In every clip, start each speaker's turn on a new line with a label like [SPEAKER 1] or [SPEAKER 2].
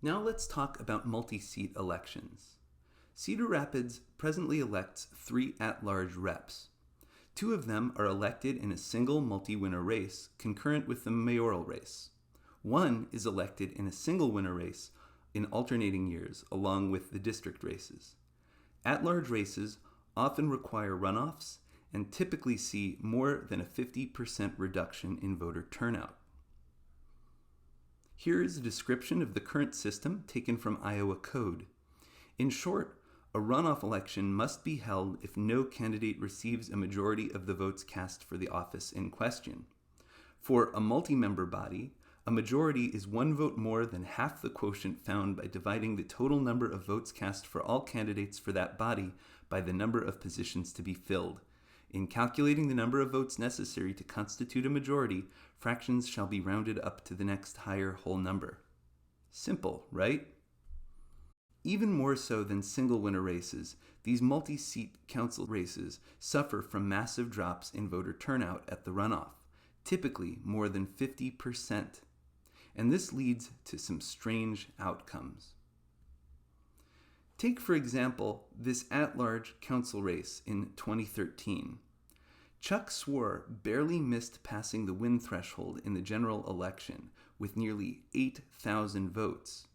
[SPEAKER 1] Now let's talk about multi-seat elections. Cedar Rapids presently elects 3 at-large reps. 2 of them are elected in a single multi-winner race concurrent with the mayoral race. 1 is elected in a single winner race in alternating years along with the district races. At-large races often require runoffs and typically see more than a 50% reduction in voter turnout. Here is a description of the current system taken from Iowa Code. In short, a runoff election must be held if no candidate receives a majority of the votes cast for the office in question. For a multi-member body, a majority is 1 vote more than half the quotient found by dividing the total number of votes cast for all candidates for that body by the number of positions to be filled. In calculating the number of votes necessary to constitute a majority, fractions shall be rounded up to the next higher whole number. Simple, right? Even more so than single winner races, these multi-seat council races suffer from massive drops in voter turnout at the runoff, typically more than 50%. And this leads to some strange outcomes. Take, for example, this at-large council race in 2013. Chuck Swore barely missed passing the win threshold in the general election with nearly 8,000 votes.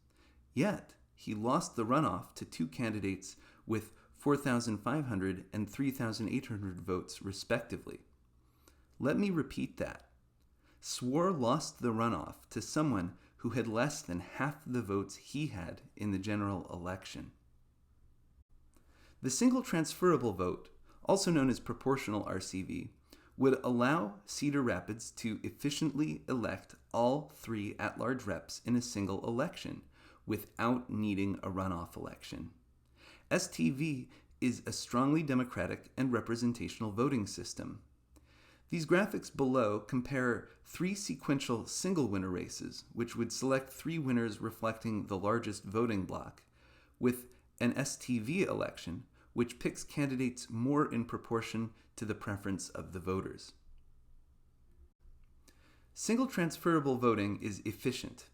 [SPEAKER 1] Yet, he lost the runoff to 2 candidates with 4,500 and 3,800 votes, respectively. Let me repeat that. Swore lost the runoff to someone who had less than half the votes he had in the general election. The single transferable vote, also known as proportional RCV, would allow Cedar Rapids to efficiently elect all 3 at-large reps in a single election without needing a runoff election. STV is a strongly democratic and representational voting system. These graphics below compare 3 sequential single winner races, which would select 3 winners reflecting the largest voting block, with an STV election, which picks candidates more in proportion to the preference of the voters. Single transferable voting is efficient.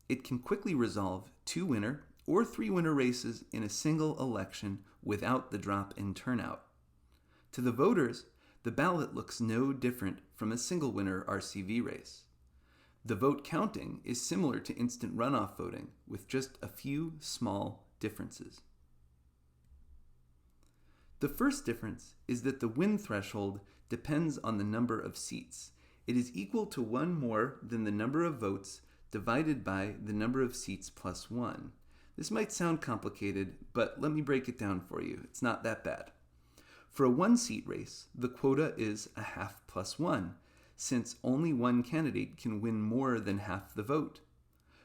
[SPEAKER 1] It can quickly resolve 2 winner or 3 winner races in a single election without the drop in turnout. To the voters, the ballot looks no different from a single winner RCV race. The vote counting is similar to instant runoff voting with just a few small differences. The first difference is that the win threshold depends on the number of seats. It is equal to 1 more than the number of votes divided by the number of seats plus 1. This might sound complicated, but let me break it down for you. It's not that bad. For a 1-seat race, the quota is a half plus 1, since only 1 candidate can win more than half the vote.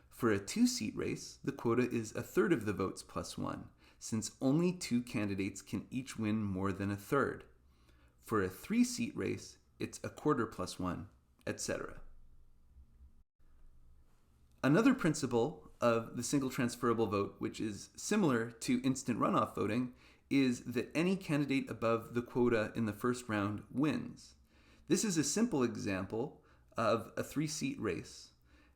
[SPEAKER 1] For a 2-seat race, the quota is a third of the votes plus 1, since only 2 candidates can each win more than a third. For a 3-seat race, it's a quarter plus 1, etc. Another principle of the single transferable vote, which is similar to instant runoff voting, is that any candidate above the quota in the first round wins. This is a simple example of a 3-seat race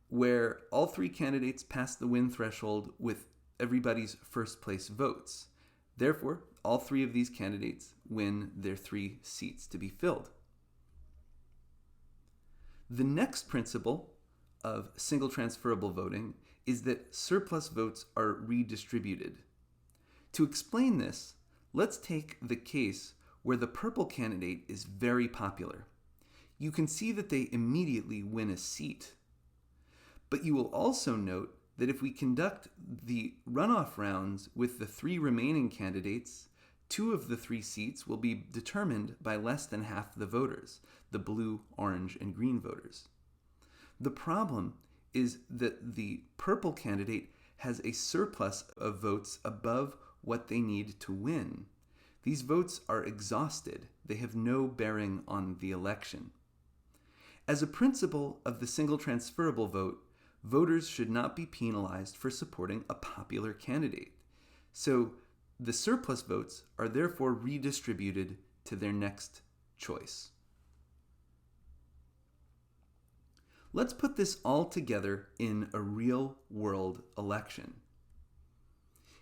[SPEAKER 1] where all 3 candidates pass the win threshold with everybody's first place votes. Therefore, all 3 of these candidates win their 3 seats to be filled. The next principle of single transferable voting is that surplus votes are redistributed. To explain this, let's take the case where the purple candidate is very popular. You can see that they immediately win a seat. But you will also note that if we conduct the runoff rounds with the 3 remaining candidates, 2 of the 3 seats will be determined by less than half the voters, the blue, orange, and green voters. The problem is that the purple candidate has a surplus of votes above what they need to win. These votes are exhausted. They have no bearing on the election. As a principle of the single transferable vote, voters should not be penalized for supporting a popular candidate. So the surplus votes are therefore redistributed to their next choice. Let's put this all together in a real-world election.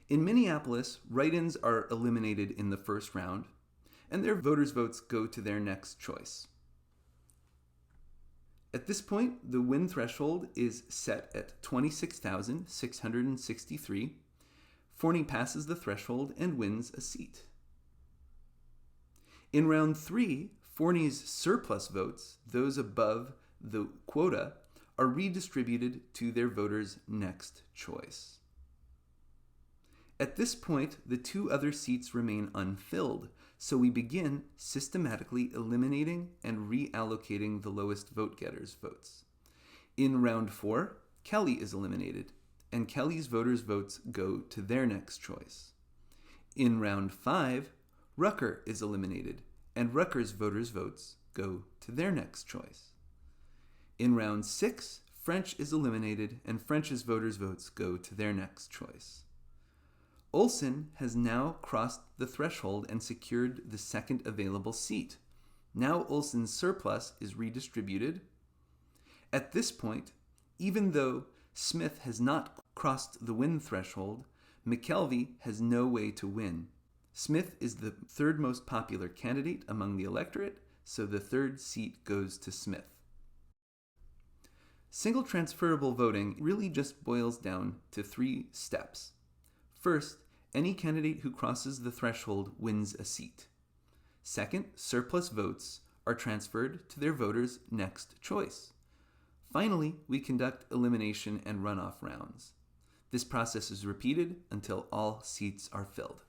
[SPEAKER 1] In Minneapolis, write-ins are eliminated in the first round, and their voters' votes go to their next choice. At this point, the win threshold is set at 26,663. Forney passes the threshold and wins a seat. In round 3, Forney's surplus votes, those above the quota, are redistributed to their voters' next choice. At this point, the 2 other seats remain unfilled, so we begin systematically eliminating and reallocating the lowest vote getters' votes. In round 4, Kelly is eliminated, and Kelly's voters' votes go to their next choice. In round 5, Rucker is eliminated, and Rucker's voters' votes go to their next choice. In round 6, French is eliminated, and French's voters' votes go to their next choice. Olson has now crossed the threshold and secured the second available seat. Now Olson's surplus is redistributed. At this point, even though Smith has not crossed the win threshold, McKelvey has no way to win. Smith is the third most popular candidate among the electorate, so the third seat goes to Smith. Single transferable voting really just boils down to 3 steps. First, any candidate who crosses the threshold wins a seat. Second, surplus votes are transferred to their voters' next choice. Finally, we conduct elimination and runoff rounds. This process is repeated until all seats are filled.